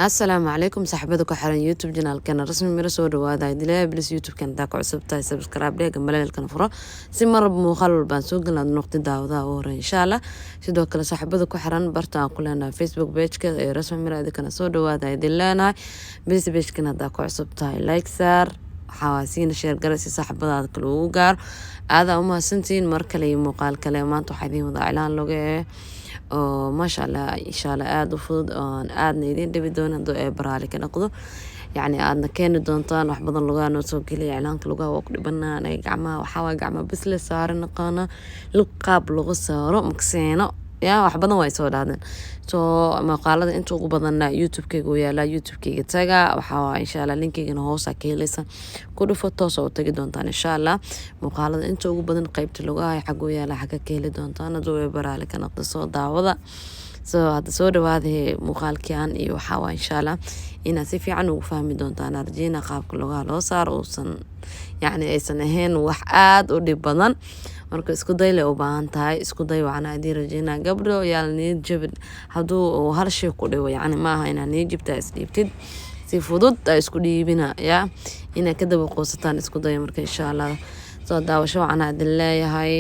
السلام عليكم صاحبتك وحرن يوتيوب جنال كان رسمي مرسو دوادا يدلي بلس يوتيوب كان داك عصب تاي سبسكرايب ليه جنبالي الكنفرة سمر بمخلو البانسوق لنا نقطة داودا ورا إن شاء الله sidoo kale صاحبتك وحرن برتا كلنا فيسبوك بيج كذا رسمي مرة كان سو دوادا يدلنا بلس بيج كان داك عصب تاي لايك سار حواسين شير جرسي صاحبتك كلوجار هذا أما سنتين مركلي مقال كلامات وحدين وضع إعلان لقى ما شاء الله إن شاء الله aad u fudud oo aad needin dhibi doon hadoo ay baraali ka noqdo yani aadna keeni doontaan wax badan lagu aan soo geliyo iعلانka lagu waa ku dhibanaan ay gacmaha waxa waa gacmaha bis la saaran naqana qaab lagu saaro makseeno ya wax badan way soo dhaadeen maqaalada inta ugu badan youtube-kayga oo yaala youtube-kayga taga waxa waa insha Allah linkigana hoos ka helaysan ku dhufo toos oo tagi doontaan insha Allah maqaalada inta ugu badan qaybta lagu hayo xaq oo yaala xaq ka heli doontaan hadoo ay baraali ka noqdo soo daawada hada soo dhawaade muuqaalkan iyo waxa waa insha Allah ina si fiican ugu fahmi doontaan arjina qaabka loo saaro oo yani aysan ahayn wax aad u dhib badan marka isku day le u baahan tahay isku day waxaan aad rajayna gabdho yaa niyad jabin haduu hal shay ku dhawo yani maaha inaan niyad jabta isdhiibtid si fudud isku dhiibina ya ina ka daba qoosataan isku day marka insha Allah soo daawasho waxaan aad leeyahay